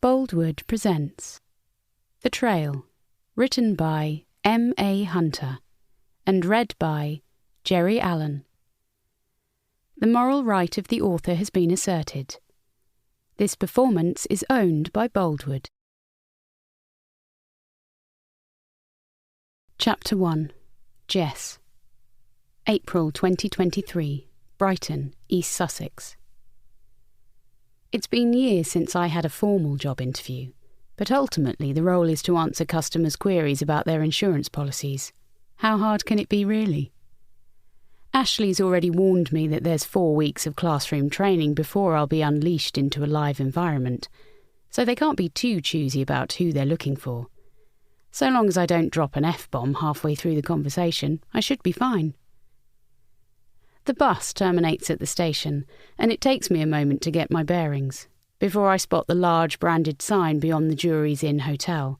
Boldwood presents The Trail, written by M.A. Hunter and read by Jerry Allen. The moral right of the author has been asserted. This performance is owned by Boldwood. Chapter 1. Jess. April 2023, Brighton, East Sussex. It's been years since I had a formal job interview, but ultimately the role is to answer customers' queries about their insurance policies. How hard can it be, really? Ashley's already warned me that there's 4 weeks of classroom training before I'll be unleashed into a live environment, so they can't be too choosy about who they're looking for. So long as I don't drop an F-bomb halfway through the conversation, I should be fine. The bus terminates at the station, and it takes me a moment to get my bearings, before I spot the large branded sign beyond the Jury's Inn Hotel.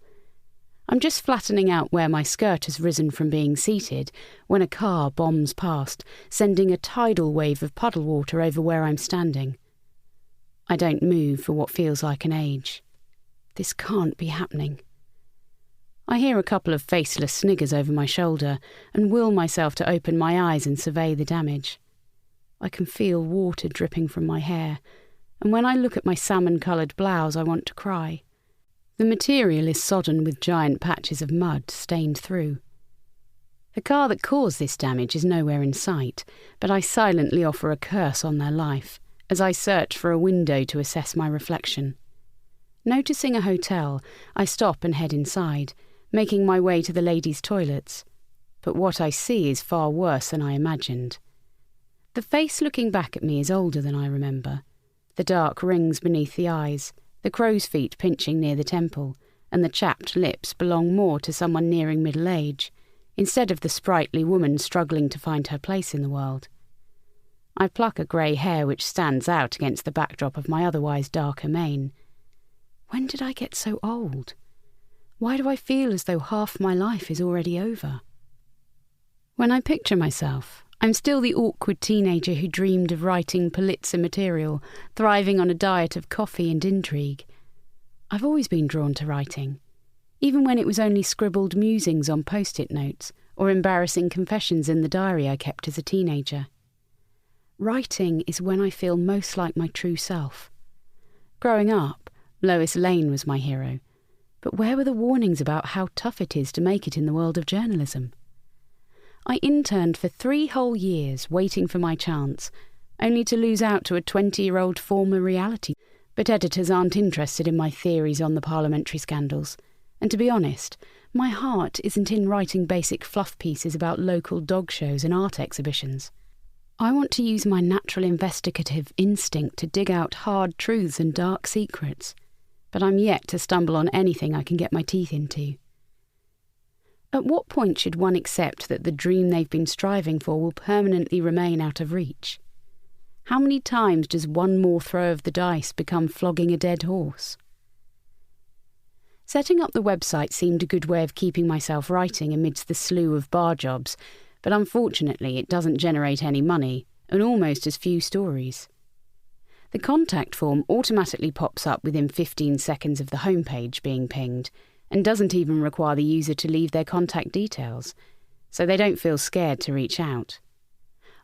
I'm just flattening out where my skirt has risen from being seated when a car bombs past, sending a tidal wave of puddle water over where I'm standing. I don't move for what feels like an age. This can't be happening. I hear a couple of faceless sniggers over my shoulder and will myself to open my eyes and survey the damage. I can feel water dripping from my hair, and when I look at my salmon-coloured blouse I want to cry. The material is sodden with giant patches of mud stained through. The car that caused this damage is nowhere in sight, but I silently offer a curse on their life as I search for a window to assess my reflection. Noticing a hotel, I stop and head inside, making my way to the ladies' toilets. But what I see is far worse than I imagined. The face looking back at me is older than I remember. The dark rings beneath the eyes, the crow's feet pinching near the temple, and the chapped lips belong more to someone nearing middle age, instead of the sprightly woman struggling to find her place in the world. I pluck a grey hair which stands out against the backdrop of my otherwise darker mane. When did I get so old? Why do I feel as though half my life is already over? When I picture myself, I'm still the awkward teenager who dreamed of writing Pulitzer material, thriving on a diet of coffee and intrigue. I've always been drawn to writing, even when it was only scribbled musings on post-it notes or embarrassing confessions in the diary I kept as a teenager. Writing is when I feel most like my true self. Growing up, Lois Lane was my hero. But where were the warnings about how tough it is to make it in the world of journalism? I interned for 3 whole years waiting for my chance, only to lose out to a 20-year-old former reality. But editors aren't interested in my theories on the parliamentary scandals. And to be honest, my heart isn't in writing basic fluff pieces about local dog shows and art exhibitions. I want to use my natural investigative instinct to dig out hard truths and dark secrets. But I'm yet to stumble on anything I can get my teeth into. At what point should one accept that the dream they've been striving for will permanently remain out of reach? How many times does one more throw of the dice become flogging a dead horse? Setting up the website seemed a good way of keeping myself writing amidst the slew of bar jobs, but unfortunately it doesn't generate any money, and almost as few stories. The contact form automatically pops up within 15 seconds of the homepage being pinged and doesn't even require the user to leave their contact details, so they don't feel scared to reach out.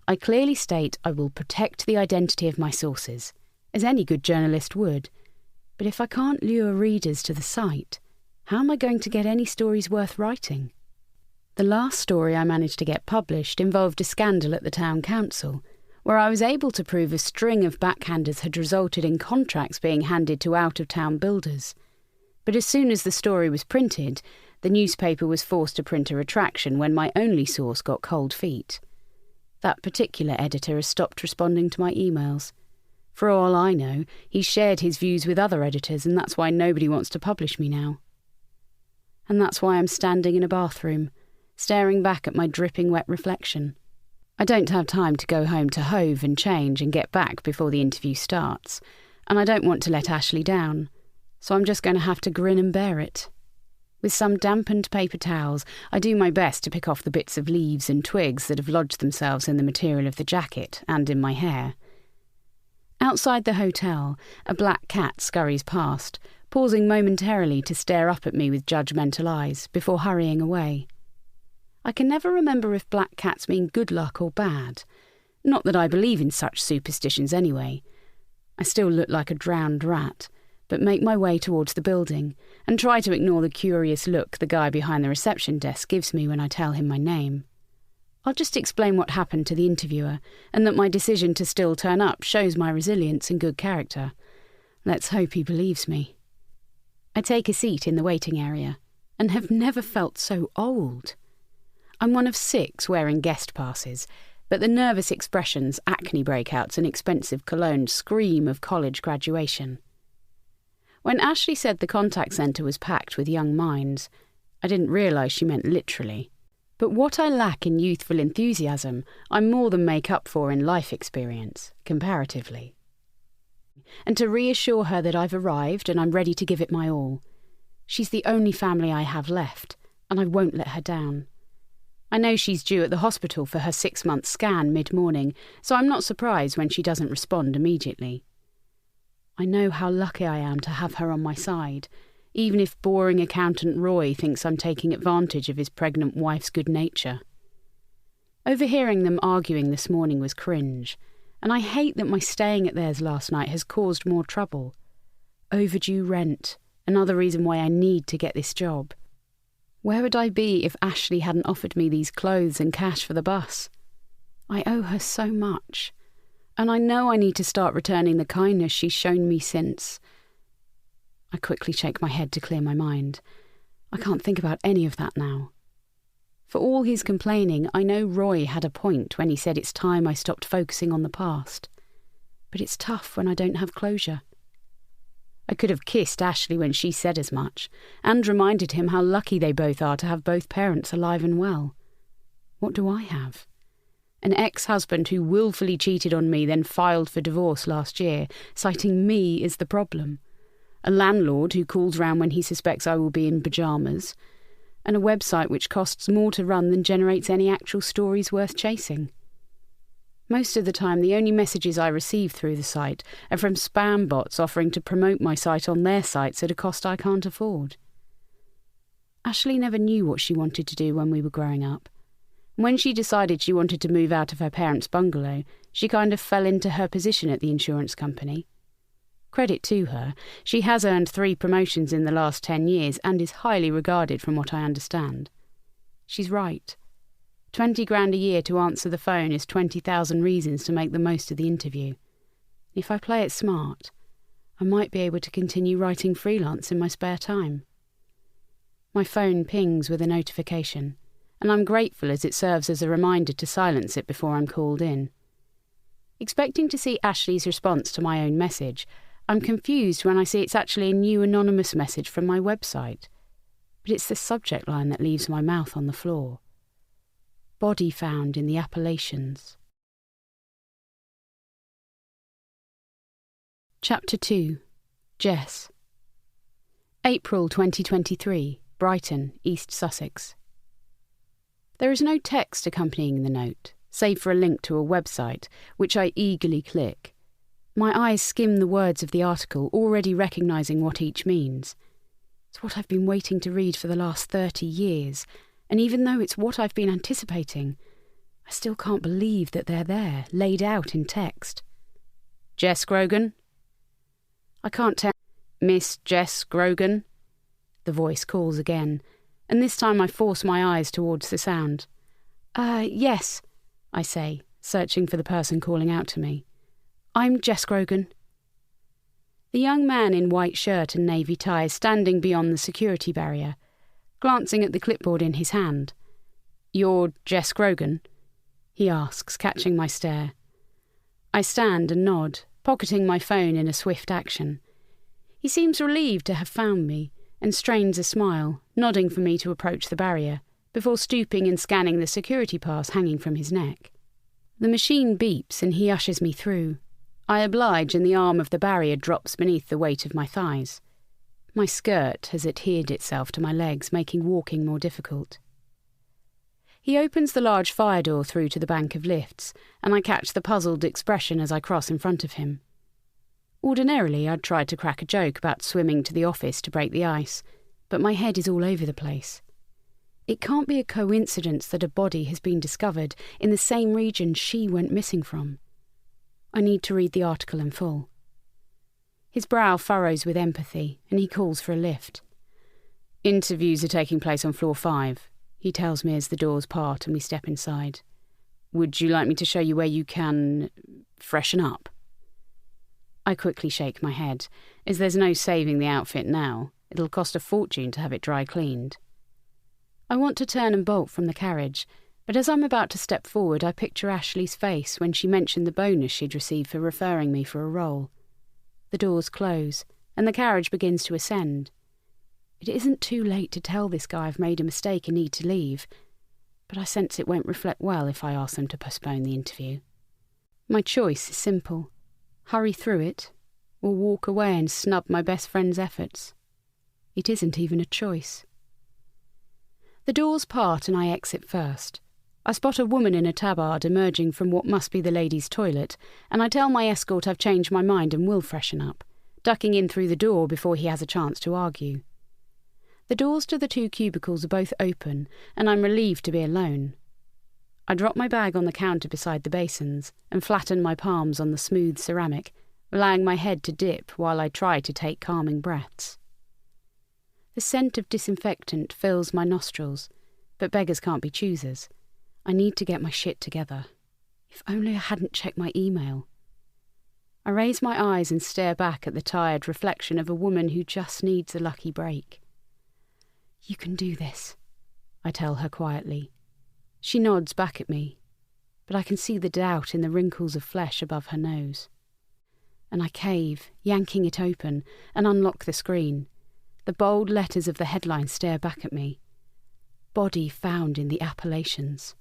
I clearly state I will protect the identity of my sources, as any good journalist would, but if I can't lure readers to the site, how am I going to get any stories worth writing? The last story I managed to get published involved a scandal at the town council, where I was able to prove a string of backhanders had resulted in contracts being handed to out-of-town builders. But as soon as the story was printed, the newspaper was forced to print a retraction when my only source got cold feet. That particular editor has stopped responding to my emails. For all I know, he's shared his views with other editors, and that's why nobody wants to publish me now. And that's why I'm standing in a bathroom, staring back at my dripping wet reflection. I don't have time to go home to Hove and change and get back before the interview starts, and I don't want to let Ashley down, so I'm just going to have to grin and bear it. With some dampened paper towels, I do my best to pick off the bits of leaves and twigs that have lodged themselves in the material of the jacket and in my hair. Outside the hotel, a black cat scurries past, pausing momentarily to stare up at me with judgmental eyes before hurrying away. I can never remember if black cats mean good luck or bad. Not that I believe in such superstitions anyway. I still look like a drowned rat, but make my way towards the building and try to ignore the curious look the guy behind the reception desk gives me when I tell him my name. I'll just explain what happened to the interviewer and that my decision to still turn up shows my resilience and good character. Let's hope he believes me. I take a seat in the waiting area and have never felt so old. I'm one of 6 wearing guest passes, but the nervous expressions, acne breakouts and expensive cologne scream of college graduation. When Ashley said the contact centre was packed with young minds, I didn't realise she meant literally. But what I lack in youthful enthusiasm, I more than make up for in life experience, comparatively. And to reassure her that I've arrived and I'm ready to give it my all. She's the only family I have left, and I won't let her down. I know she's due at the hospital for her 6-month scan mid-morning, so I'm not surprised when she doesn't respond immediately. I know how lucky I am to have her on my side, even if boring accountant Roy thinks I'm taking advantage of his pregnant wife's good nature. Overhearing them arguing this morning was cringe, and I hate that my staying at theirs last night has caused more trouble. Overdue rent, another reason why I need to get this job. Where would I be if Ashley hadn't offered me these clothes and cash for the bus? I owe her so much, and I know I need to start returning the kindness she's shown me since. I quickly shake my head to clear my mind. I can't think about any of that now. For all his complaining, I know Roy had a point when he said it's time I stopped focusing on the past. But it's tough when I don't have closure. I could have kissed Ashley when she said as much, and reminded him how lucky they both are to have both parents alive and well. What do I have? An ex-husband who willfully cheated on me, then filed for divorce last year, citing me as the problem. A landlord who calls round when he suspects I will be in pyjamas, and a website which costs more to run than generates any actual stories worth chasing. Most of the time, the only messages I receive through the site are from spam bots offering to promote my site on their sites at a cost I can't afford. Ashley never knew what she wanted to do when we were growing up. When she decided she wanted to move out of her parents' bungalow, she kind of fell into her position at the insurance company. Credit to her, she has earned 3 promotions in the last 10 years and is highly regarded from what I understand. She's right. 20 grand a year to answer the phone is 20,000 reasons to make the most of the interview. If I play it smart, I might be able to continue writing freelance in my spare time. My phone pings with a notification, and I'm grateful as it serves as a reminder to silence it before I'm called in. Expecting to see Ashley's response to my own message, I'm confused when I see it's actually a new anonymous message from my website. But it's the subject line that leaves my mouth on the floor. Body found in the Appalachians. Chapter 2. Jess. April 2023, Brighton, East Sussex. There is no text accompanying the note, save for a link to a website, which I eagerly click. My eyes skim the words of the article, already recognising what each means. It's what I've been waiting to read for the last 30 years, and even though it's what I've been anticipating, I still can't believe that they're there, laid out in text. Jess Grogan? I can't tell. Miss Jess Grogan? The voice calls again, and this time I force my eyes towards the sound. Yes, I say, searching for the person calling out to me. I'm Jess Grogan. The young man in white shirt and navy tie is standing beyond the security barrier, glancing at the clipboard in his hand. You're Jess Grogan? He asks, catching my stare. I stand and nod, pocketing my phone in a swift action. He seems relieved to have found me, and strains a smile, nodding for me to approach the barrier, before stooping and scanning the security pass hanging from his neck. The machine beeps and he ushers me through. I oblige and the arm of the barrier drops beneath the weight of my thighs. My skirt has adhered itself to my legs, making walking more difficult. He opens the large fire door through to the bank of lifts, and I catch the puzzled expression as I cross in front of him. Ordinarily, I'd try to crack a joke about swimming to the office to break the ice, but my head is all over the place. It can't be a coincidence that a body has been discovered in the same region she went missing from. I need to read the article in full. His brow furrows with empathy, and he calls for a lift. "Interviews are taking place on floor 5, he tells me as the doors part and we step inside. "Would you like me to show you where you can freshen up?" I quickly shake my head, as there's no saving the outfit now. It'll cost a fortune to have it dry cleaned. I want to turn and bolt from the carriage, but as I'm about to step forward, I picture Ashley's face when she mentioned the bonus she'd received for referring me for a role. The doors close, and the carriage begins to ascend. It isn't too late to tell this guy I've made a mistake and need to leave, but I sense it won't reflect well if I ask them to postpone the interview. My choice is simple: hurry through it, or walk away and snub my best friend's efforts. It isn't even a choice. The doors part and I exit first. I spot a woman in a tabard emerging from what must be the ladies' toilet, and I tell my escort I've changed my mind and will freshen up, ducking in through the door before he has a chance to argue. The doors to the 2 cubicles are both open, and I'm relieved to be alone. I drop my bag on the counter beside the basins and flatten my palms on the smooth ceramic, allowing my head to dip while I try to take calming breaths. The scent of disinfectant fills my nostrils, but beggars can't be choosers. I need to get my shit together. If only I hadn't checked my email. I raise my eyes and stare back at the tired reflection of a woman who just needs a lucky break. "You can do this," I tell her quietly. She nods back at me, but I can see the doubt in the wrinkles of flesh above her nose. And I cave, yanking it open, and unlock the screen. The bold letters of the headline stare back at me. Body found in the Appalachians.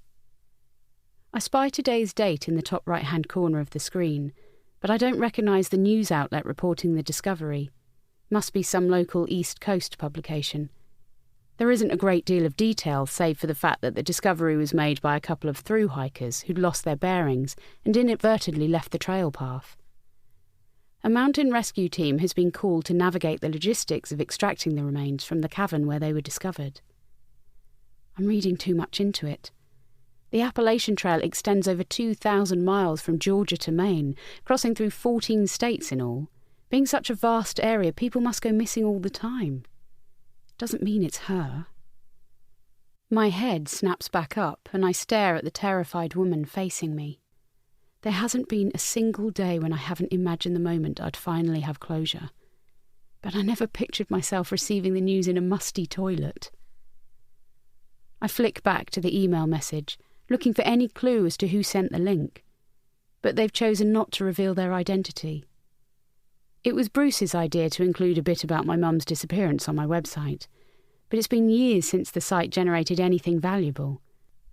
I spy today's date in the top right-hand corner of the screen, but I don't recognise the news outlet reporting the discovery. Must be some local East Coast publication. There isn't a great deal of detail, save for the fact that the discovery was made by a couple of through hikers who'd lost their bearings and inadvertently left the trail path. A mountain rescue team has been called to navigate the logistics of extracting the remains from the cavern where they were discovered. I'm reading too much into it. The Appalachian Trail extends over 2,000 miles from Georgia to Maine, crossing through 14 states in all. Being such a vast area, people must go missing all the time. Doesn't mean it's her. My head snaps back up and I stare at the terrified woman facing me. There hasn't been a single day when I haven't imagined the moment I'd finally have closure. But I never pictured myself receiving the news in a musty toilet. I flick back to the email message, looking for any clue as to who sent the link. But they've chosen not to reveal their identity. It was Bruce's idea to include a bit about my mum's disappearance on my website, but it's been years since the site generated anything valuable.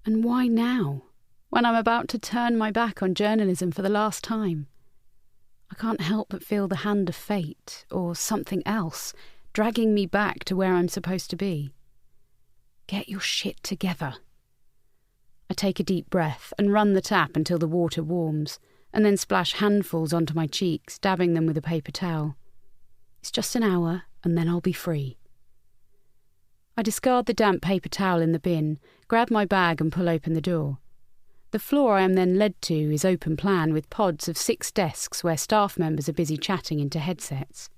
And why now, when I'm about to turn my back on journalism for the last time? I can't help but feel the hand of fate, or something else, dragging me back to where I'm supposed to be. Get your shit together. I take a deep breath and run the tap until the water warms, and then splash handfuls onto my cheeks, dabbing them with a paper towel. It's just an hour, and then I'll be free. I discard the damp paper towel in the bin, grab my bag and pull open the door. The floor I am then led to is open plan with pods of 6 desks where staff members are busy chatting into headsets.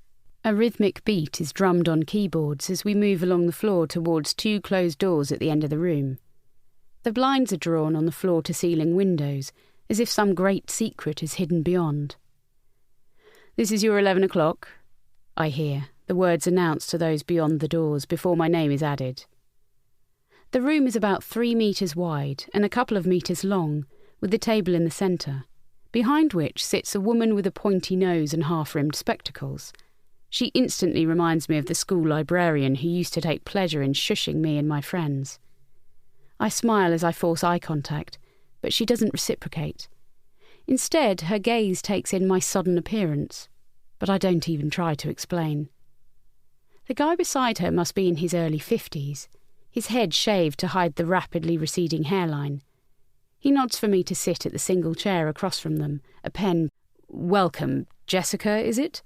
A rhythmic beat is drummed on keyboards as we move along the floor towards 2 closed doors at the end of the room. The blinds are drawn on the floor-to-ceiling windows, as if some great secret is hidden beyond. "This is your 11 o'clock, I hear, the words announced to those beyond the doors before my name is added. The room is about 3 metres wide and a couple of metres long, with the table in the centre, behind which sits a woman with a pointy nose and half-rimmed spectacles. She instantly reminds me of the school librarian who used to take pleasure in shushing me and my friends. I smile as I force eye contact, but she doesn't reciprocate. Instead, her gaze takes in my sodden appearance, but I don't even try to explain. The guy beside her must be in his early 50s, his head shaved to hide the rapidly receding hairline. He nods for me to sit at the single chair across from them, a pen, "Welcome, Jessica, is it?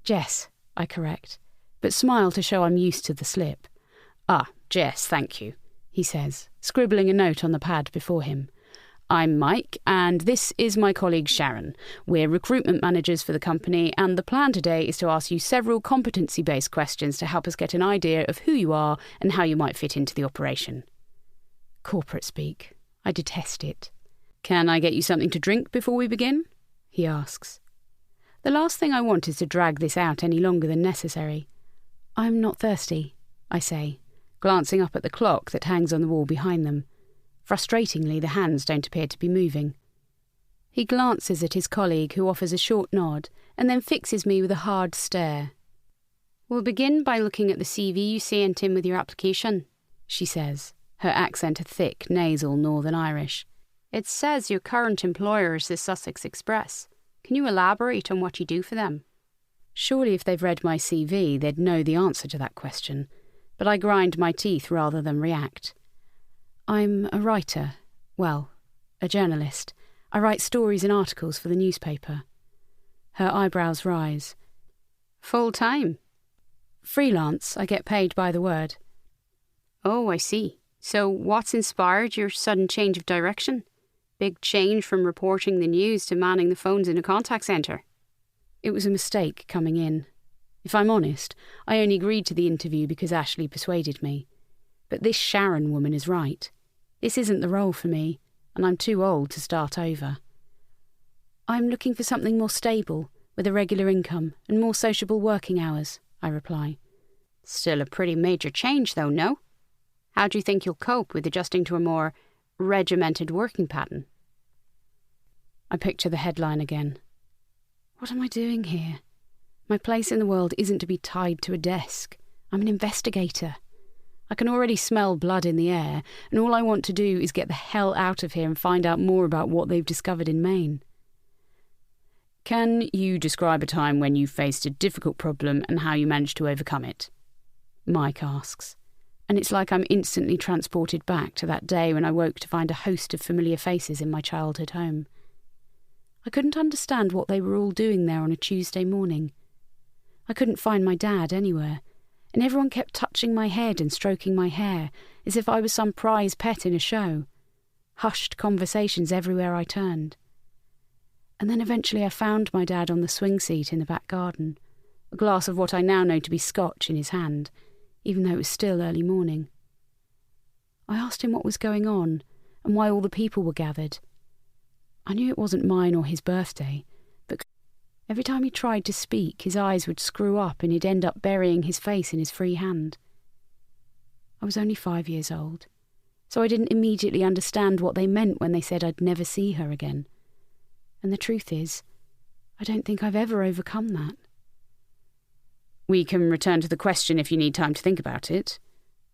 Jess, I correct, but smile to show I'm used to the slip. Ah, Jess, thank you, he says, scribbling a note on the pad before him. I'm Mike, and this is my colleague Sharon. We're recruitment managers for the company, and the plan today is to ask you several competency-based questions to help us get an idea of who you are and how you might fit into the operation. Corporate speak. I detest it. Can I get you something to drink before we begin? He asks. The last thing I want is to drag this out any longer than necessary. I'm not thirsty, I say, glancing up at the clock that hangs on the wall behind them. Frustratingly, the hands don't appear to be moving. He glances at his colleague, who offers a short nod, and then fixes me with a hard stare. We'll begin by looking at the CV you sent in with your application, she says, her accent a thick, nasal Northern Irish. It says your current employer is the Sussex Express. Can you elaborate on what you do for them? Surely if they've read my CV, they'd know the answer to that question, but I grind my teeth rather than react. I'm a writer. Well, a journalist. I write stories and articles for the newspaper. Her eyebrows rise. Full-time? Freelance. I get paid by the word. Oh, I see. So what's inspired your sudden change of direction? Big change from reporting the news to manning the phones in a contact centre? It was a mistake coming in. If I'm honest, I only agreed to the interview because Ashley persuaded me. But this Sharon woman is right. This isn't the role for me, and I'm too old to start over. I'm looking for something more stable, with a regular income and more sociable working hours, I reply. Still a pretty major change, though, no? How do you think you'll cope with adjusting to a more regimented working pattern? I picture the headline again. What am I doing here? My place in the world isn't to be tied to a desk. I'm an investigator. I can already smell blood in the air, and all I want to do is get the hell out of here and find out more about what they've discovered in Maine. Can you describe a time when you faced a difficult problem and how you managed to overcome it? Mike asks, and it's like I'm instantly transported back to that day when I woke to find a host of familiar faces in my childhood home. I couldn't understand what they were all doing there on a Tuesday morning. I couldn't find my dad anywhere, and everyone kept touching my head and stroking my hair, as if I was some prize pet in a show. Hushed conversations everywhere I turned. And then eventually I found my dad on the swing seat in the back garden, a glass of what I now know to be scotch in his hand, even though it was still early morning. I asked him what was going on, and why all the people were gathered. I knew it wasn't mine or his birthday, but every time he tried to speak, his eyes would screw up and he'd end up burying his face in his free hand. I was only 5 years old, so I didn't immediately understand what they meant when they said I'd never see her again. And the truth is, I don't think I've ever overcome that. We can return to the question if you need time to think about it,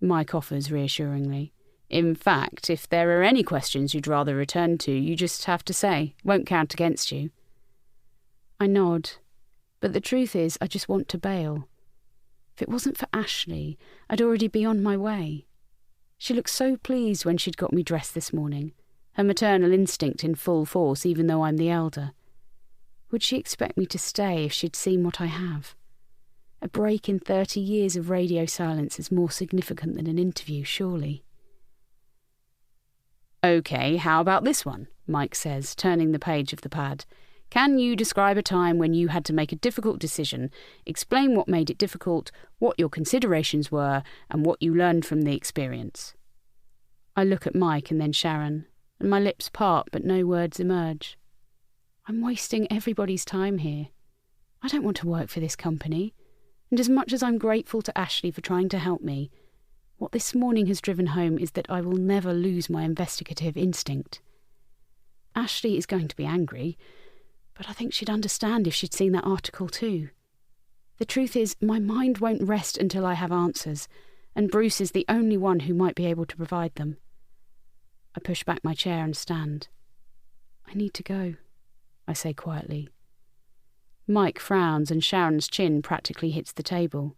Mike offers reassuringly. In fact, if there are any questions you'd rather return to, you just have to say. Won't count against you. I nod, but the truth is I just want to bail. If it wasn't for Ashley, I'd already be on my way. She looked so pleased when she'd got me dressed this morning, her maternal instinct in full force even though I'm the elder. Would she expect me to stay if she'd seen what I have? A break in 30 years of radio silence is more significant than an interview, surely. OK, how about this one? Mike says, turning the page of the pad. Can you describe a time when you had to make a difficult decision, explain what made it difficult, what your considerations were, and what you learned from the experience? I look at Mike and then Sharon, and my lips part but no words emerge. I'm wasting everybody's time here. I don't want to work for this company, and as much as I'm grateful to Ashley for trying to help me, what this morning has driven home is that I will never lose my investigative instinct. Ashley is going to be angry, but I think she'd understand if she'd seen that article too. The truth is, my mind won't rest until I have answers, and Bruce is the only one who might be able to provide them. I push back my chair and stand. I need to go, I say quietly. Mike frowns and Sharon's chin practically hits the table.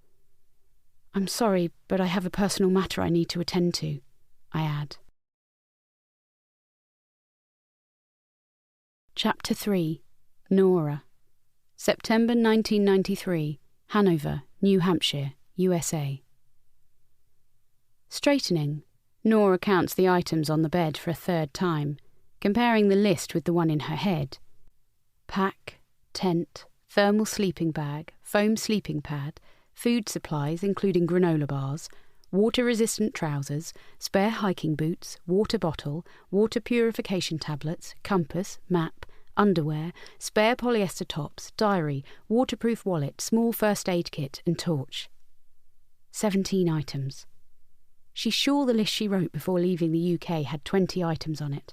I'm sorry, but I have a personal matter I need to attend to, I add. Chapter 3. Nora. September 1993, Hanover, New Hampshire, USA. Straightening, Nora counts the items on the bed for a third time, comparing the list with the one in her head. Pack, tent, thermal sleeping bag, foam sleeping pad, food supplies including granola bars, water-resistant trousers, spare hiking boots, water bottle, water purification tablets, compass, map, underwear, spare polyester tops, diary, waterproof wallet, small first aid kit and torch. 17 items. She's sure the list she wrote before leaving the UK had 20 items on it.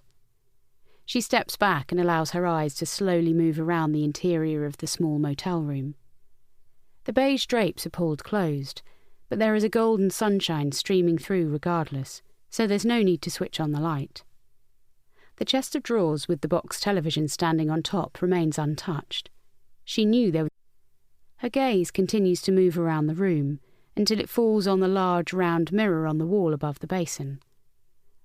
She steps back and allows her eyes to slowly move around the interior of the small motel room. The beige drapes are pulled closed, but there is a golden sunshine streaming through regardless, so there's no need to switch on the light. The chest of drawers with the box television standing on top remains untouched. She knew there was... Her gaze continues to move around the room until it falls on the large round mirror on the wall above the basin.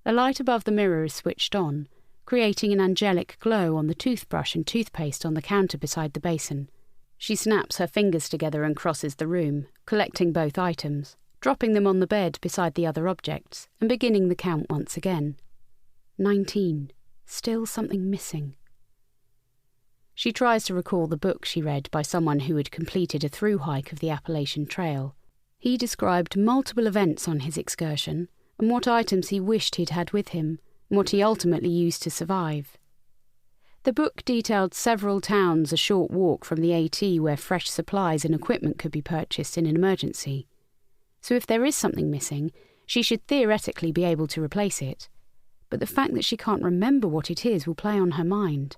The light above the mirror is switched on, creating an angelic glow on the toothbrush and toothpaste on the counter beside the basin. She snaps her fingers together and crosses the room, collecting both items, dropping them on the bed beside the other objects, and beginning the count once again. 19. Still something missing. She tries to recall the book she read by someone who had completed a through hike of the Appalachian Trail. He described multiple events on his excursion and what items he wished he'd had with him, and what he ultimately used to survive. The book detailed several towns a short walk from the AT where fresh supplies and equipment could be purchased in an emergency. So if there is something missing, she should theoretically be able to replace it, but the fact that she can't remember what it is will play on her mind.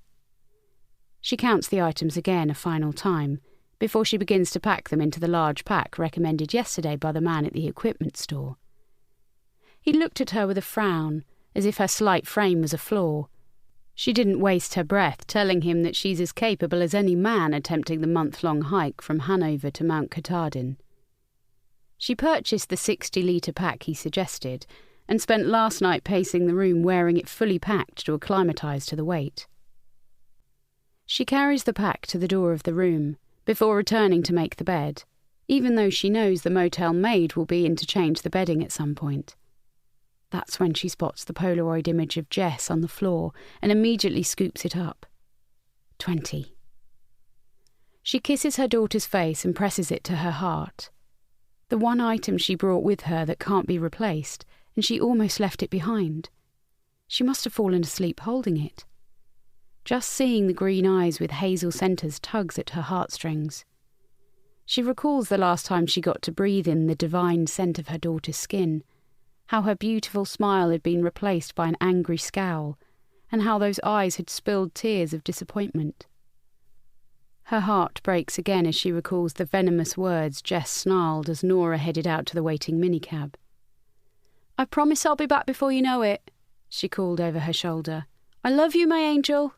She counts the items again a final time, before she begins to pack them into the large pack recommended yesterday by the man at the equipment store. He looked at her with a frown, as if her slight frame was a flaw. She didn't waste her breath telling him that she's as capable as any man attempting the month-long hike from Hanover to Mount Katahdin. She purchased the 60-litre pack he suggested, and spent last night pacing the room wearing it fully packed to acclimatise to the weight. She carries the pack to the door of the room, before returning to make the bed, even though she knows the motel maid will be in to change the bedding at some point. That's when she spots the Polaroid image of Jess on the floor and immediately scoops it up. 20. She kisses her daughter's face and presses it to her heart. The one item she brought with her that can't be replaced, and she almost left it behind. She must have fallen asleep holding it. Just seeing the green eyes with hazel centres tugs at her heartstrings. She recalls the last time she got to breathe in the divine scent of her daughter's skin, how her beautiful smile had been replaced by an angry scowl, and how those eyes had spilled tears of disappointment. Her heart breaks again as she recalls the venomous words Jess snarled as Nora headed out to the waiting minicab. "I promise I'll be back before you know it," she called over her shoulder. "I love you, my angel."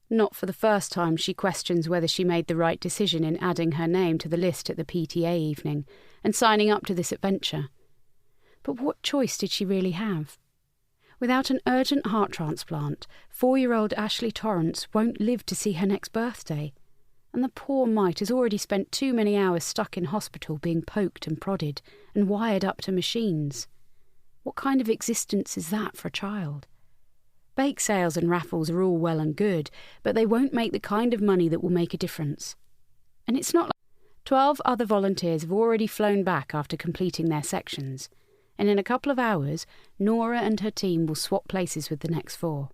Not for the first time she questions whether she made the right decision in adding her name to the list at the PTA evening and signing up to this adventure. But what choice did she really have? Without an urgent heart transplant, 4-year-old Ashley Torrance won't live to see her next birthday, and the poor mite has already spent too many hours stuck in hospital being poked and prodded and wired up to machines. What kind of existence is that for a child? Bake sales and raffles are all well and good, but they won't make the kind of money that will make a difference. And it's not like 12 other volunteers have already flown back after completing their sections, and in a couple of hours, Nora and her team will swap places with the next 4.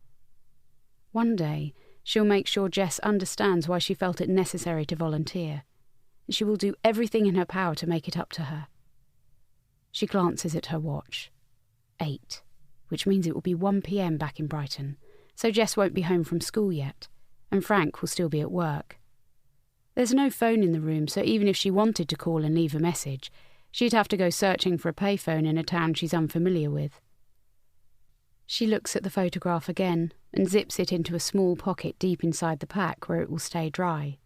One day, she'll make sure Jess understands why she felt it necessary to volunteer, and she will do everything in her power to make it up to her. She glances at her watch. 8. Which means it will be 1 p.m. back in Brighton, so Jess won't be home from school yet, and Frank will still be at work. There's no phone in the room, so even if she wanted to call and leave a message, she'd have to go searching for a payphone in a town she's unfamiliar with. She looks at the photograph again and zips it into a small pocket deep inside the pack where it will stay dry.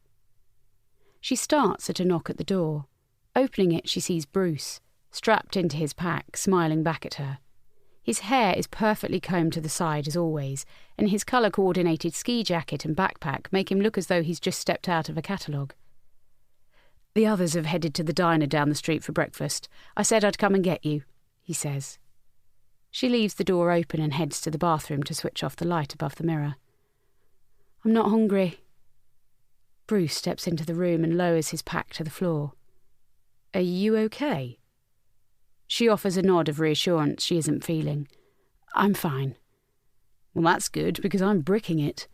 She starts at a knock at the door. Opening it, she sees Bruce, strapped into his pack, smiling back at her. His hair is perfectly combed to the side as always, and his colour-coordinated ski jacket and backpack make him look as though he's just stepped out of a catalogue. "The others have headed to the diner down the street for breakfast. I said I'd come and get you," he says. She leaves the door open and heads to the bathroom to switch off the light above the mirror. "I'm not hungry." Bruce steps into the room and lowers his pack to the floor. "Are you okay?" She offers a nod of reassurance she isn't feeling. "I'm fine." "Well, that's good, because I'm bricking it."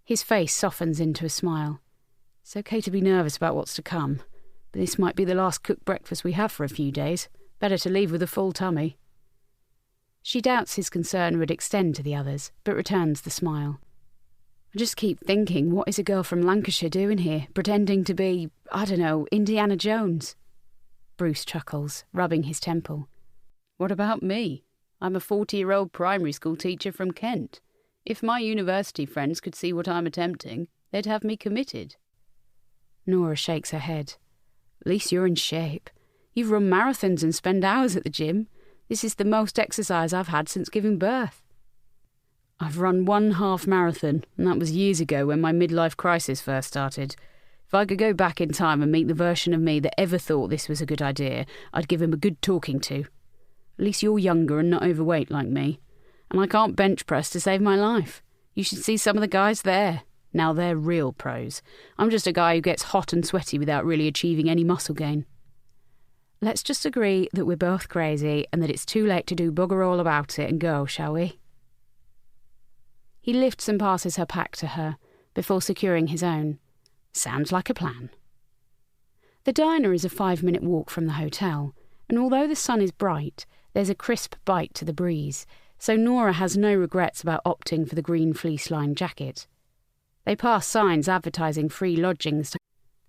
His face softens into a smile. "It's okay to be nervous about what's to come, but this might be the last cooked breakfast we have for a few days. Better to leave with a full tummy." She doubts his concern would extend to the others, but returns the smile. "I just keep thinking, what is a girl from Lancashire doing here, pretending to be, I don't know, Indiana Jones?" Bruce chuckles, rubbing his temple. "What about me? I'm a 40-year-old primary school teacher from Kent. If my university friends could see what I'm attempting, they'd have me committed." Nora shakes her head. "At least you're in shape. You've run marathons and spend hours at the gym. This is the most exercise I've had since giving birth." "I've run one half marathon, and that was years ago when my midlife crisis first started. If I could go back in time and meet the version of me that ever thought this was a good idea, I'd give him a good talking to. At least you're younger and not overweight like me. And I can't bench press to save my life. You should see some of the guys there. Now they're real pros. I'm just a guy who gets hot and sweaty without really achieving any muscle gain." "Let's just agree that we're both crazy and that it's too late to do bugger all about it and go, shall we?" He lifts and passes her pack to her, before securing his own. "Sounds like a plan." The diner is a 5-minute walk from the hotel, and although the sun is bright, there's a crisp bite to the breeze, so Nora has no regrets about opting for the green fleece-lined jacket. They pass signs advertising free lodgings.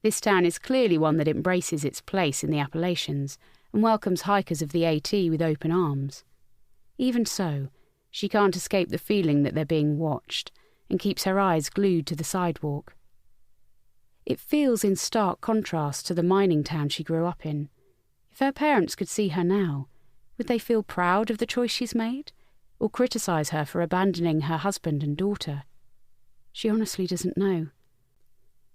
This town is clearly one that embraces its place in the Appalachians and welcomes hikers of the AT with open arms. Even so, she can't escape the feeling that they're being watched, and keeps her eyes glued to the sidewalk. It feels in stark contrast to the mining town she grew up in. If her parents could see her now, would they feel proud of the choice she's made, or criticise her for abandoning her husband and daughter? She honestly doesn't know.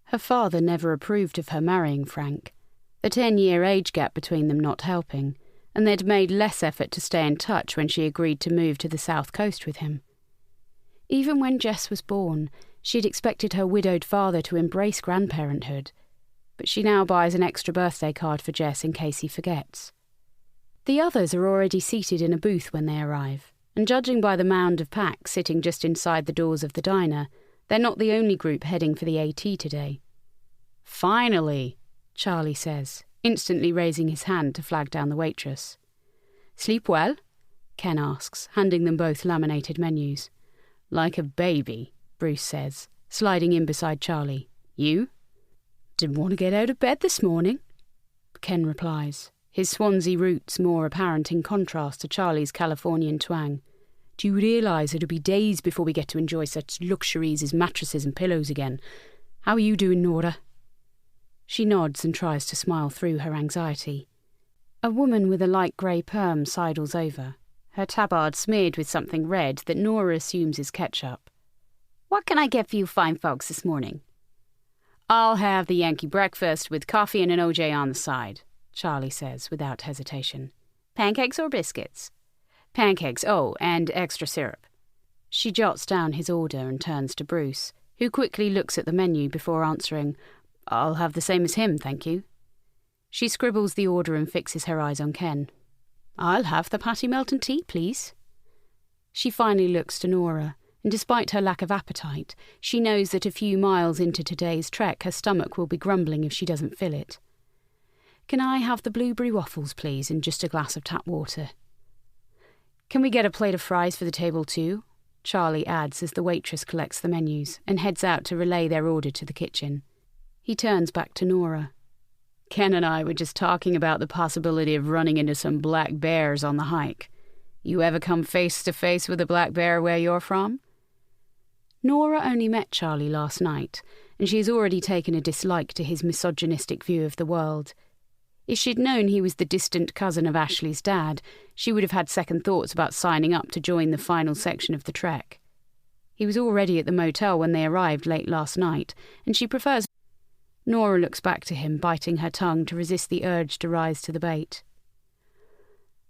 Her father never approved of her marrying Frank, the 10-year age gap between them not helping, and they'd made less effort to stay in touch when she agreed to move to the south coast with him. Even when Jess was born, she'd expected her widowed father to embrace grandparenthood, but she now buys an extra birthday card for Jess in case he forgets. The others are already seated in a booth when they arrive, and judging by the mound of packs sitting just inside the doors of the diner, they're not the only group heading for the AT today. "Finally," Charlie says, instantly raising his hand to flag down the waitress. "Sleep well?" Ken asks, handing them both laminated menus. "Like a baby," Bruce says, sliding in beside Charlie. "You?" "Didn't want to get out of bed this morning," Ken replies, his Swansea roots more apparent in contrast to Charlie's Californian twang. "Do you realise it'll be days before we get to enjoy such luxuries as mattresses and pillows again? How are you doing, Nora?" She nods and tries to smile through her anxiety. A woman with a light grey perm sidles over, her tabard smeared with something red that Nora assumes is ketchup. "What can I get for you fine folks this morning?" "I'll have the Yankee breakfast with coffee and an OJ on the side," Charlie says without hesitation. "Pancakes or biscuits?" "Pancakes, oh, and extra syrup." She jots down his order and turns to Bruce, who quickly looks at the menu before answering, "I'll have the same as him, thank you." She scribbles the order and fixes her eyes on Ken. "I'll have the Patty Melton tea, please." She finally looks to Nora, and despite her lack of appetite, she knows that a few miles into today's trek her stomach will be grumbling if she doesn't fill it. "Can I have the blueberry waffles, please, and just a glass of tap water?" "Can we get a plate of fries for the table too?" Charlie adds as the waitress collects the menus and heads out to relay their order to the kitchen. He turns back to Nora. "Ken and I were just talking about the possibility of running into some black bears on the hike. You ever come face to face with a black bear where you're from?" Nora only met Charlie last night, and she has already taken a dislike to his misogynistic view of the world. If she'd known he was the distant cousin of Ashley's dad, she would have had second thoughts about signing up to join the final section of the trek. He was already at the motel when they arrived late last night, and she prefers... Nora looks back to him, biting her tongue to resist the urge to rise to the bait.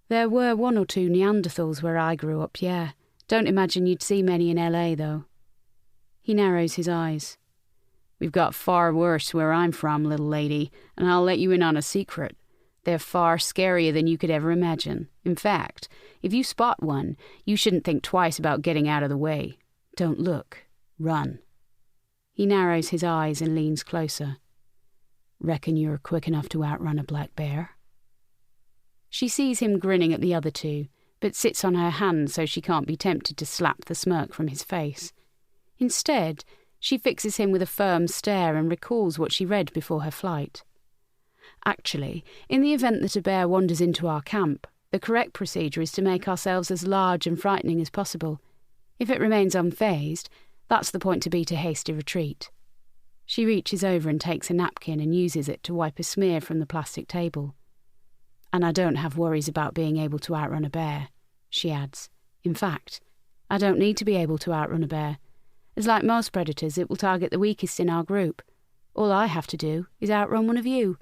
There were 1 or 2 Neanderthals where I grew up, yeah. Don't imagine you'd see many in LA, though. He narrows his eyes. We've got far worse where I'm from, little lady, and I'll let you in on a secret. They're far scarier than you could ever imagine. In fact, if you spot one, you shouldn't think twice about getting out of the way. Don't look. Run. He narrows his eyes and leans closer. Reckon you're quick enough to outrun a black bear? She sees him grinning at the other two, but sits on her hand so she can't be tempted to slap the smirk from his face. Instead, she fixes him with a firm stare and recalls what she read before her flight. Actually, in the event that a bear wanders into our camp, the correct procedure is to make ourselves as large and frightening as possible. If it remains unfazed, that's the point to beat a hasty retreat. She reaches over and takes a napkin and uses it to wipe a smear from the plastic table. And I don't have worries about being able to outrun a bear, she adds. In fact, I don't need to be able to outrun a bear. As like most predators, it will target the weakest in our group. All I have to do is outrun one of you.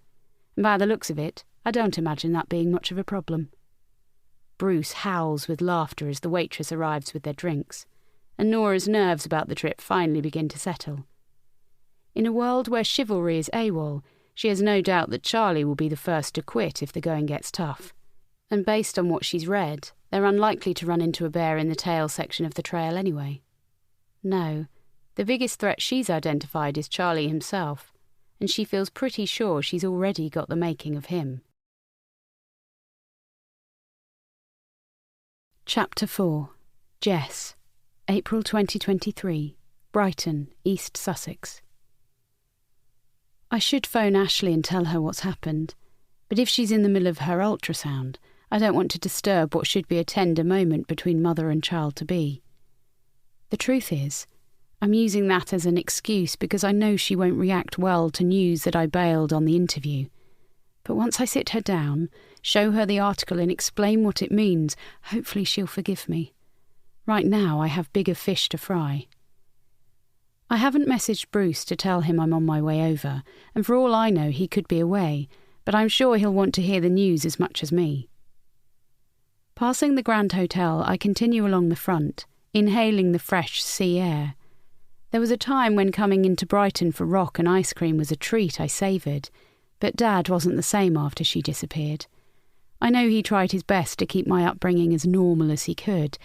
And by the looks of it, I don't imagine that being much of a problem. Bruce howls with laughter as the waitress arrives with their drinks, and Nora's nerves about the trip finally begin to settle. In a world where chivalry is AWOL, she has no doubt that Charlie will be the first to quit if the going gets tough. And based on what she's read, they're unlikely to run into a bear in the tail section of the trail anyway. No, the biggest threat she's identified is Charlie himself, and she feels pretty sure she's already got the making of him. Chapter 4. Jess. April 2023. Brighton, East Sussex. I should phone Ashley and tell her what's happened, but if she's in the middle of her ultrasound, I don't want to disturb what should be a tender moment between mother and child-to-be. The truth is, I'm using that as an excuse because I know she won't react well to news that I bailed on the interview. But once I sit her down, show her the article and explain what it means, hopefully she'll forgive me. Right now I have bigger fish to fry. I haven't messaged Bruce to tell him I'm on my way over, and for all I know he could be away, but I'm sure he'll want to hear the news as much as me. Passing the Grand Hotel, I continue along the front, inhaling the fresh sea air. There was a time when coming into Brighton for rock and ice cream was a treat I savoured, but Dad wasn't the same after she disappeared. I know he tried his best to keep my upbringing as normal as he could,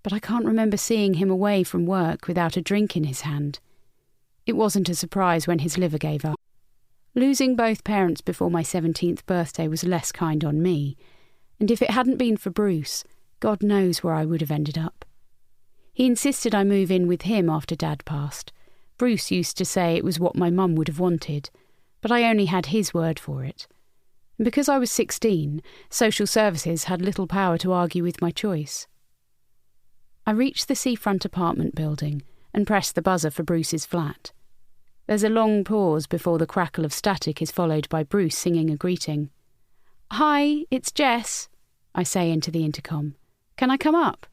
but I can't remember seeing him away from work without a drink in his hand. It wasn't a surprise when his liver gave up. Losing both parents before my 17th birthday was less kind on me, and if it hadn't been for Bruce, God knows where I would have ended up. He insisted I move in with him after Dad passed. Bruce used to say it was what my mum would have wanted, but I only had his word for it. And because I was 16, social services had little power to argue with my choice. I reached the seafront apartment building and pressed the buzzer for Bruce's flat. There's a long pause before the crackle of static is followed by Bruce singing a greeting. "Hi, it's Jess," I say into the intercom. "Can I come up?"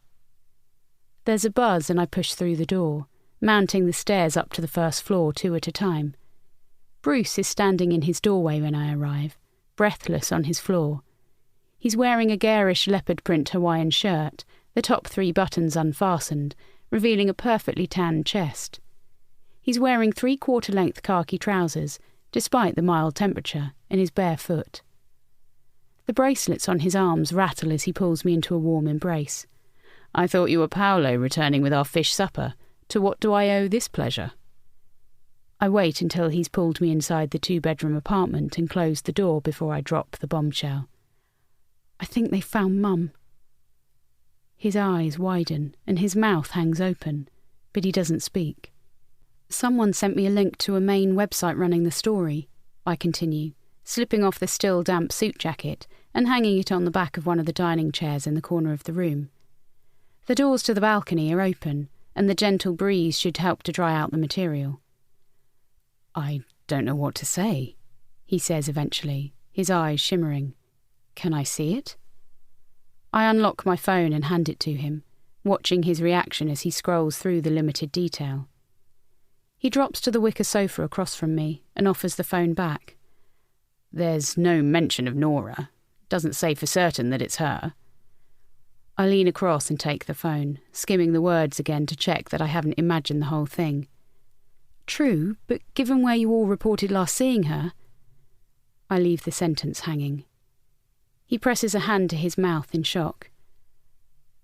There's a buzz and I push through the door, mounting the stairs up to the first floor 2 at a time. Bruce is standing in his doorway when I arrive, breathless on his floor. He's wearing a garish leopard print Hawaiian shirt, the top 3 buttons unfastened, revealing a perfectly tanned chest. He's wearing 3/4-length khaki trousers, despite the mild temperature, and is barefoot. The bracelets on his arms rattle as he pulls me into a warm embrace. "I thought you were Paolo returning with our fish supper. To what do I owe this pleasure?" I wait until he's pulled me inside the 2-bedroom apartment and closed the door before I drop the bombshell. "I think they found Mum." His eyes widen and his mouth hangs open, but he doesn't speak. "Someone sent me a link to a main website running the story," I continue, slipping off the still damp suit jacket and hanging it on the back of one of the dining chairs in the corner of the room. The doors to the balcony are open, and the gentle breeze should help to dry out the material. "I don't know what to say," he says eventually, his eyes shimmering. Can I see it? I unlock my phone and hand it to him, watching his reaction as he scrolls through the limited detail. He drops to the wicker sofa across from me and offers the phone back. There's no mention of Nora. Doesn't say for certain that it's her. I lean across and take the phone, skimming the words again to check that I haven't imagined the whole thing. True, but given where you all reported last seeing her... I leave the sentence hanging. He presses a hand to his mouth in shock.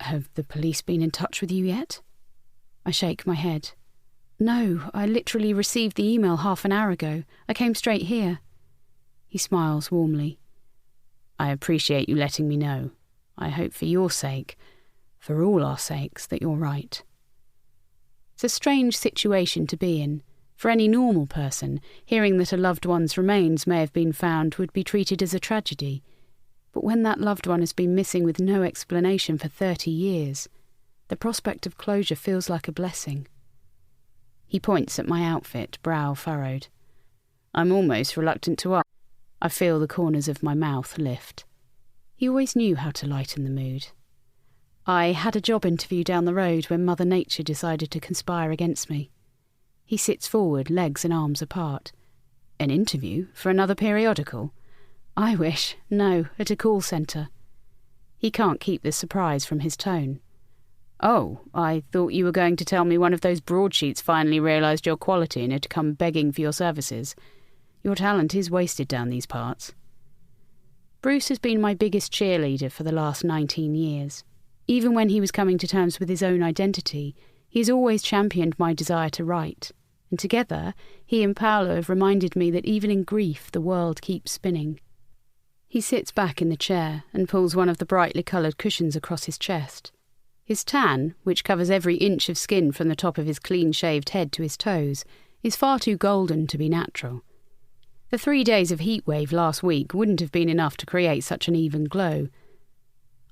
Have the police been in touch with you yet? I shake my head. No, I literally received the email half an hour ago. I came straight here. He smiles warmly. I appreciate you letting me know. I hope for your sake, for all our sakes, that you're right. It's a strange situation to be in. For any normal person, hearing that a loved one's remains may have been found would be treated as a tragedy. But when that loved one has been missing with no explanation for 30 years, the prospect of closure feels like a blessing. He points at my outfit, brow furrowed. I'm almost reluctant to ask. I feel the corners of my mouth lift. He always knew how to lighten the mood. I had a job interview down the road when Mother Nature decided to conspire against me. He sits forward, legs and arms apart. An interview? For another periodical? I wish. No, at a call centre. He can't keep the surprise from his tone. Oh, I thought you were going to tell me one of those broadsheets finally realised your quality and had come begging for your services. Your talent is wasted down these parts. Bruce has been my biggest cheerleader for the last 19 years. Even when he was coming to terms with his own identity, he has always championed my desire to write, and together he and Paolo have reminded me that even in grief the world keeps spinning. He sits back in the chair and pulls one of the brightly coloured cushions across his chest. His tan, which covers every inch of skin from the top of his clean-shaved head to his toes, is far too golden to be natural. The 3 days of heatwave last week wouldn't have been enough to create such an even glow.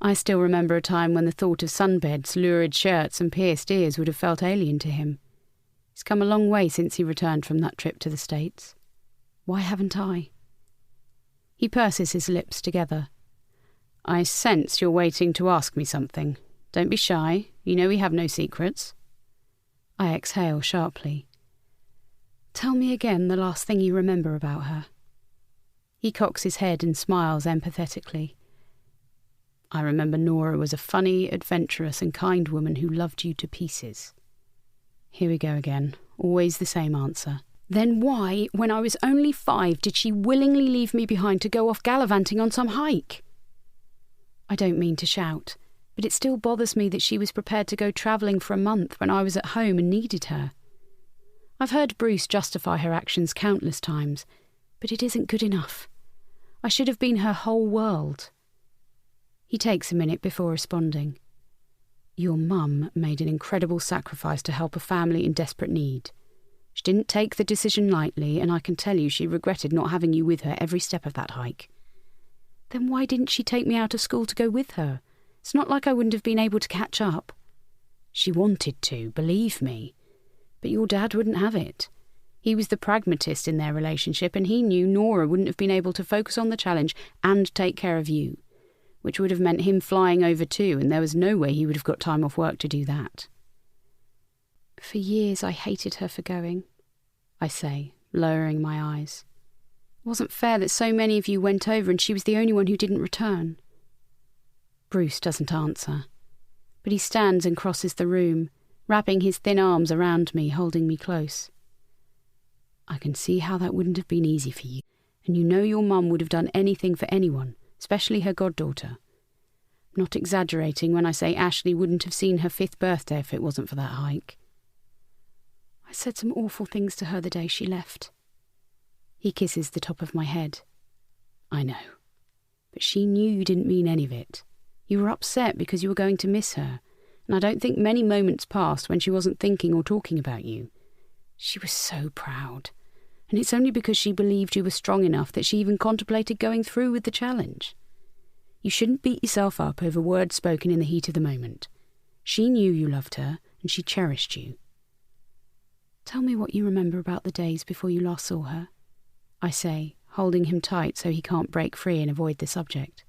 I still remember a time when the thought of sunbeds, lurid shirts and pierced ears would have felt alien to him. He's come a long way since he returned from that trip to the States. Why haven't I? He purses his lips together. I sense you're waiting to ask me something. Don't be shy. You know we have no secrets. I exhale sharply. Tell me again the last thing you remember about her. He cocks his head and smiles empathetically. I remember Nora was a funny, adventurous and kind woman who loved you to pieces. Here we go again. Always the same answer. Then why, when I was only 5, did she willingly leave me behind to go off gallivanting on some hike? I don't mean to shout, but it still bothers me that she was prepared to go travelling for a month when I was at home and needed her. I've heard Bruce justify her actions countless times, but it isn't good enough. I should have been her whole world. He takes a minute before responding. Your mum made an incredible sacrifice to help a family in desperate need. She didn't take the decision lightly, and I can tell you she regretted not having you with her every step of that hike. Then why didn't she take me out of school to go with her? It's not like I wouldn't have been able to catch up. She wanted to, believe me. But your dad wouldn't have it. He was the pragmatist in their relationship, and he knew Nora wouldn't have been able to focus on the challenge and take care of you, which would have meant him flying over too, and there was no way he would have got time off work to do that. For years I hated her for going, I say, lowering my eyes. It wasn't fair that so many of you went over and she was the only one who didn't return. Bruce doesn't answer, but he stands and crosses the room, wrapping his thin arms around me, holding me close. I can see how that wouldn't have been easy for you, and you know your mum would have done anything for anyone, especially her goddaughter. I'm not exaggerating when I say Ashley wouldn't have seen her 5th birthday if it wasn't for that hike. I said some awful things to her the day she left. He kisses the top of my head. I know, but she knew you didn't mean any of it. You were upset because you were going to miss her, and I don't think many moments passed when she wasn't thinking or talking about you. She was so proud, and it's only because she believed you were strong enough that she even contemplated going through with the challenge. You shouldn't beat yourself up over words spoken in the heat of the moment. She knew you loved her, and she cherished you. Tell me what you remember about the days before you last saw her, I say, holding him tight so he can't break free and avoid the subject.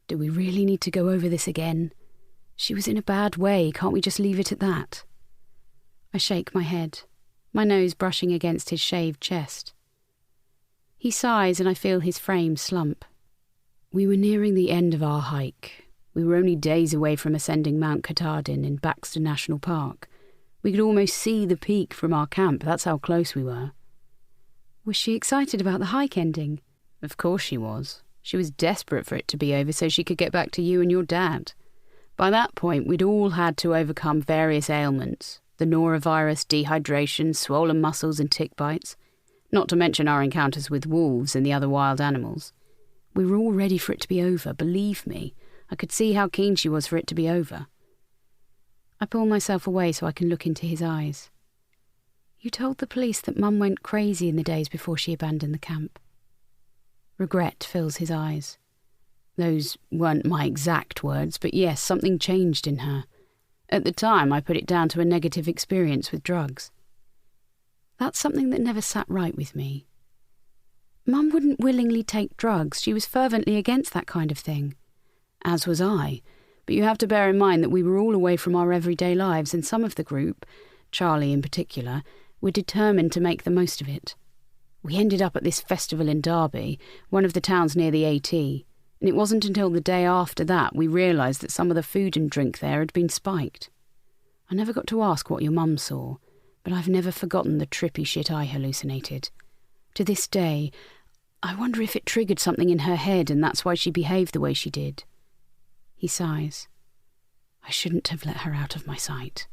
Do we really need to go over this again? She was in a bad way, can't we just leave it at that? I shake my head, my nose brushing against his shaved chest. He sighs and I feel his frame slump. We were nearing the end of our hike. We were only days away from ascending Mount Katahdin in Baxter National Park. We could almost see the peak from our camp, that's how close we were. Was she excited about the hike ending? Of course she was. She was desperate for it to be over so she could get back to you and your dad. By that point, we'd all had to overcome various ailments. The norovirus, dehydration, swollen muscles and tick bites. Not to mention our encounters with wolves and the other wild animals. We were all ready for it to be over, believe me. I could see how keen she was for it to be over. I pull myself away so I can look into his eyes. You told the police that Mum went crazy in the days before she abandoned the camp. Regret fills his eyes. Those weren't my exact words, but yes, something changed in her. At the time, I put it down to a negative experience with drugs. That's something that never sat right with me. Mum wouldn't willingly take drugs. She was fervently against that kind of thing. As was I, but you have to bear in mind that we were all away from our everyday lives, and some of the group, Charlie in particular, were determined to make the most of it. We ended up at this festival in Derby, one of the towns near the AT, and it wasn't until the day after that we realised that some of the food and drink there had been spiked. I never got to ask what your mum saw, but I've never forgotten the trippy shit I hallucinated. To this day, I wonder if it triggered something in her head and that's why she behaved the way she did. He sighs. I shouldn't have let her out of my sight.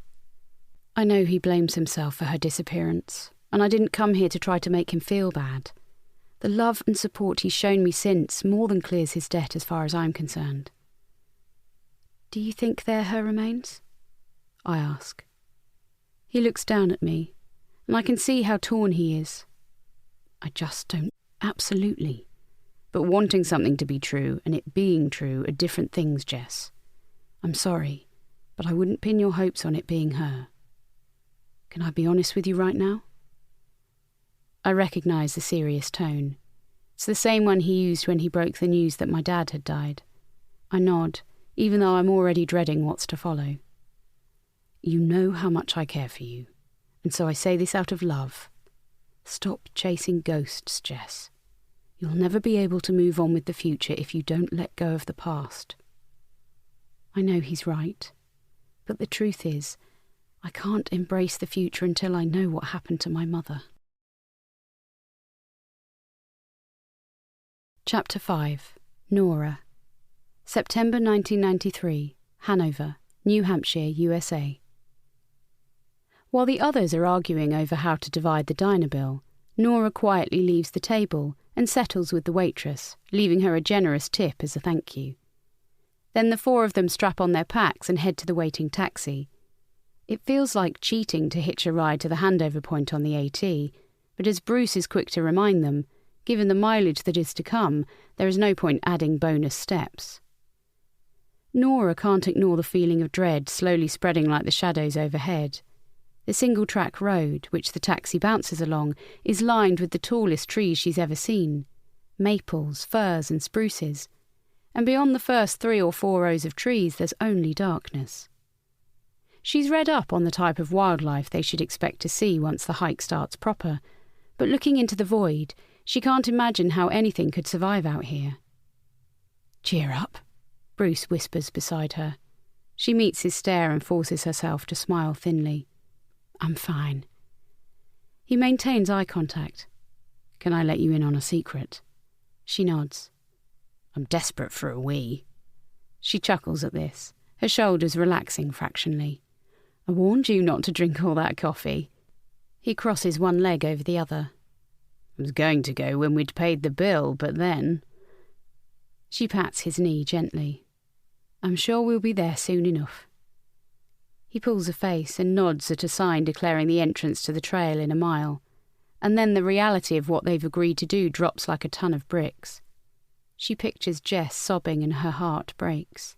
I know he blames himself for her disappearance, and I didn't come here to try to make him feel bad. The love and support he's shown me since more than clears his debt as far as I'm concerned. Do you think they're her remains? I ask. He looks down at me, and I can see how torn he is. I just don't. Absolutely. But wanting something to be true and it being true are different things, Jess. I'm sorry, but I wouldn't pin your hopes on it being her. Can I be honest with you right now? I recognise the serious tone. It's the same one he used when he broke the news that my dad had died. I nod, even though I'm already dreading what's to follow. You know how much I care for you, and so I say this out of love. Stop chasing ghosts, Jess. You'll never be able to move on with the future if you don't let go of the past. I know he's right, but the truth is, I can't embrace the future until I know what happened to my mother. Chapter 5. Nora. September 1993, Hanover, New Hampshire, USA. While the others are arguing over how to divide the diner bill, Nora quietly leaves the table and settles with the waitress, leaving her a generous tip as a thank you. Then the four of them strap on their packs and head to the waiting taxi. It feels like cheating to hitch a ride to the handover point on the AT, but as Bruce is quick to remind them, given the mileage that is to come, there is no point adding bonus steps. Nora can't ignore the feeling of dread slowly spreading like the shadows overhead. The single-track road, which the taxi bounces along, is lined with the tallest trees she's ever seen. Maples, firs and spruces. And beyond the first 3 or 4 rows of trees there's only darkness. She's read up on the type of wildlife they should expect to see once the hike starts proper, but looking into the void, she can't imagine how anything could survive out here. Cheer up, Bruce whispers beside her. She meets his stare and forces herself to smile thinly. I'm fine. He maintains eye contact. Can I let you in on a secret? She nods. I'm desperate for a wee. She chuckles at this, her shoulders relaxing fractionally. I warned you not to drink all that coffee. He crosses one leg over the other. I was going to go when we'd paid the bill, but then... She pats his knee gently. I'm sure we'll be there soon enough. He pulls a face and nods at a sign declaring the entrance to the trail in a mile, and then the reality of what they've agreed to do drops like a ton of bricks. She pictures Jess sobbing and her heart breaks.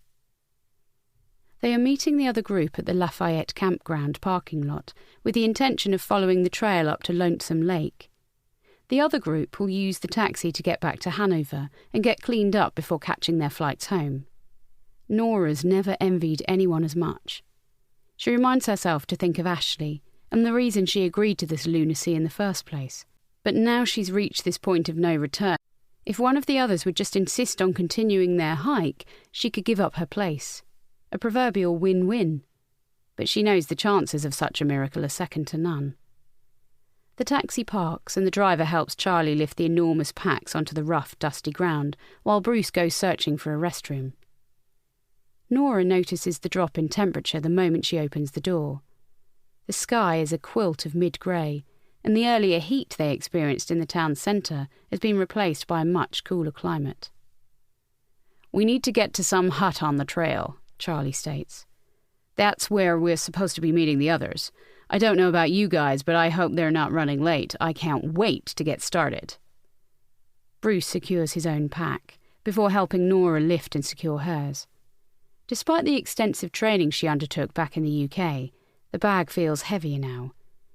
They are meeting the other group at the Lafayette campground parking lot with the intention of following the trail up to Lonesome Lake. The other group will use the taxi to get back to Hanover and get cleaned up before catching their flights home. Nora's never envied anyone as much. She reminds herself to think of Ashley and the reason she agreed to this lunacy in the first place. But now she's reached this point of no return. If one of the others would just insist on continuing their hike, she could give up her place. A proverbial win-win. But she knows the chances of such a miracle are second to none. The taxi parks and the driver helps Charlie lift the enormous packs onto the rough, dusty ground, while Bruce goes searching for a restroom. Nora notices the drop in temperature the moment she opens the door. The sky is a quilt of mid-grey, and the earlier heat they experienced in the town's centre has been replaced by a much cooler climate. "We need to get to some hut on the trail," Charlie states. "That's where we're supposed to be meeting the others. I don't know about you guys, but I hope they're not running late. I can't wait to get started." Bruce secures his own pack, before helping Nora lift and secure hers. Despite the extensive training she undertook back in the UK, the bag feels heavier now,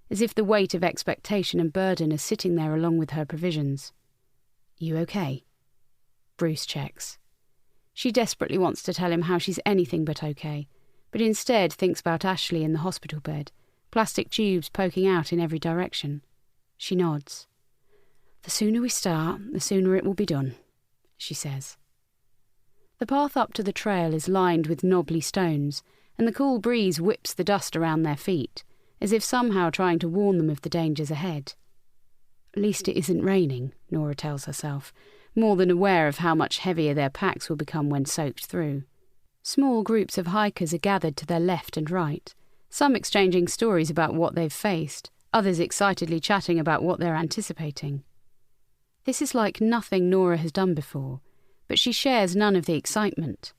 as if the weight of expectation and burden is sitting there along with her provisions. "You okay?" Bruce checks. She desperately wants to tell him how she's anything but okay, but instead thinks about Ashley in the hospital bed, plastic tubes poking out in every direction. She nods. "The sooner we start, the sooner it will be done," she says. The path up to the trail is lined with knobbly stones, and the cool breeze whips the dust around their feet, as if somehow trying to warn them of the dangers ahead. At least it isn't raining, Nora tells herself, more than aware of how much heavier their packs will become when soaked through. Small groups of hikers are gathered to their left and right, some exchanging stories about what they've faced, others excitedly chatting about what they're anticipating. This is like nothing Nora has done before, but she shares none of the excitement.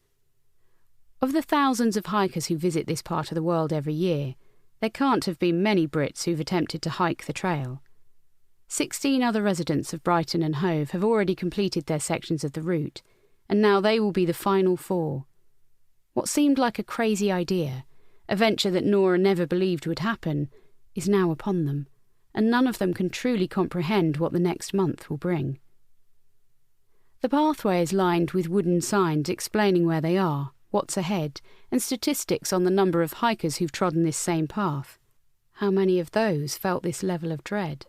Of the thousands of hikers who visit this part of the world every year, there can't have been many Brits who've attempted to hike the trail. 16 other residents of Brighton and Hove have already completed their sections of the route, and now they will be the final 4. What seemed like a crazy idea, a venture that Nora never believed would happen, is now upon them, and none of them can truly comprehend what the next month will bring. The pathway is lined with wooden signs explaining where they are, what's ahead, and statistics on the number of hikers who've trodden this same path. How many of those felt this level of dread?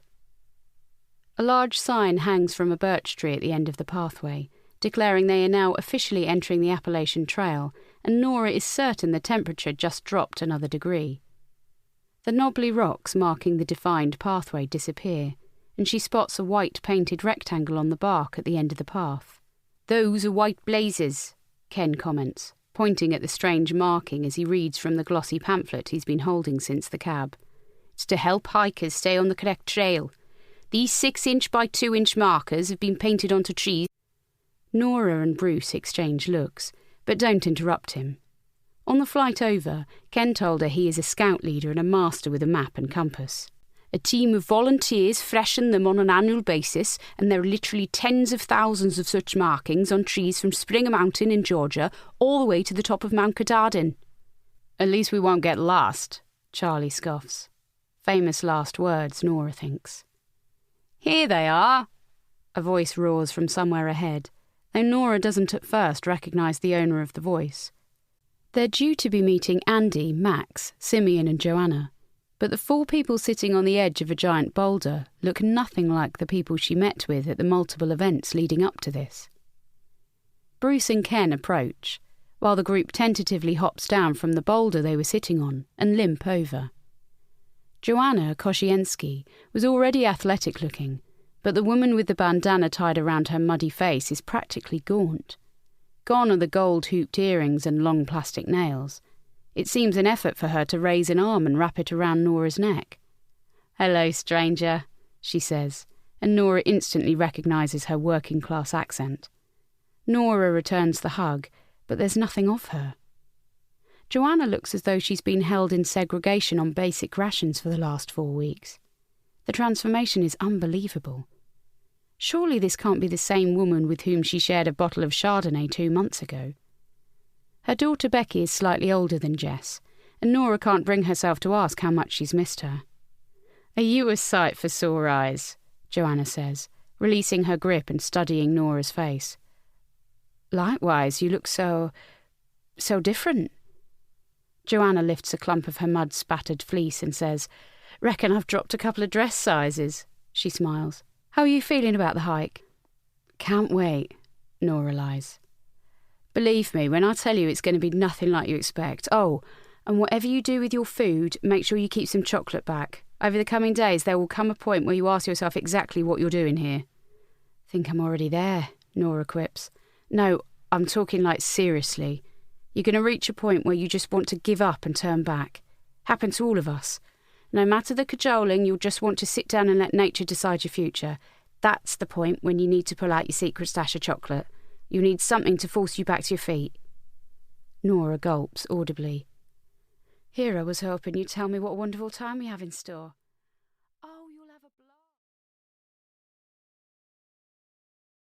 A large sign hangs from a birch tree at the end of the pathway, declaring they are now officially entering the Appalachian Trail, and Nora is certain the temperature just dropped another degree. The knobbly rocks marking the defined pathway disappear, and she spots a white painted rectangle on the bark at the end of the path. "Those are white blazes," Ken comments, pointing at the strange marking as he reads from the glossy pamphlet he's been holding since the cab. "It's to help hikers stay on the correct trail. These 6-inch by 2-inch markers have been painted onto trees." Nora and Bruce exchange looks, but don't interrupt him. On the flight over, Ken told her he is a scout leader and a master with a map and compass. "A team of volunteers freshen them on an annual basis, and there are literally tens of thousands of such markings on trees from Springer Mountain in Georgia all the way to the top of Mount Katahdin." "At least we won't get lost," Charlie scoffs. Famous last words, Nora thinks. "Here they are," a voice roars from somewhere ahead, though Nora doesn't at first recognise the owner of the voice. They're due to be meeting Andy, Max, Simeon and Joanna, but the 4 people sitting on the edge of a giant boulder look nothing like the people she met with at the multiple events leading up to this. Bruce and Ken approach, while the group tentatively hops down from the boulder they were sitting on and limp over. Joanna Koscienski was already athletic-looking, but the woman with the bandana tied around her muddy face is practically gaunt. Gone are the gold-hooped earrings and long plastic nails. It seems an effort for her to raise an arm and wrap it around Nora's neck. "Hello, stranger," she says, and Nora instantly recognises her working-class accent. Nora returns the hug, but there's nothing of her. Joanna looks as though she's been held in segregation on basic rations for the last 4 weeks. The transformation is unbelievable. Surely this can't be the same woman with whom she shared a bottle of Chardonnay 2 months ago. Her daughter Becky is slightly older than Jess, and Nora can't bring herself to ask how much she's missed her. "Are you a sight for sore eyes?" Joanna says, releasing her grip and studying Nora's face. Likewise, you look so different. Joanna lifts a clump of her mud-spattered fleece and says, Reckon I've dropped a couple of dress sizes. She smiles. How are you feeling about the hike? Can't wait, Nora lies. Believe me when I tell you it's going to be nothing like you expect. Oh, and whatever you do with your food, make sure you keep some chocolate back. Over the coming days, there will come a point where you ask yourself exactly what you're doing here. Think I'm already there, Nora quips. No, I'm talking like seriously. You're going to reach a point where you just want to give up and turn back. Happens to all of us. No matter the cajoling, you'll just want to sit down and let nature decide your future. That's the point when you need to pull out your secret stash of chocolate. You need something to force you back to your feet. Nora gulps audibly. Here I was hoping you'd tell me what a wonderful time we have in store.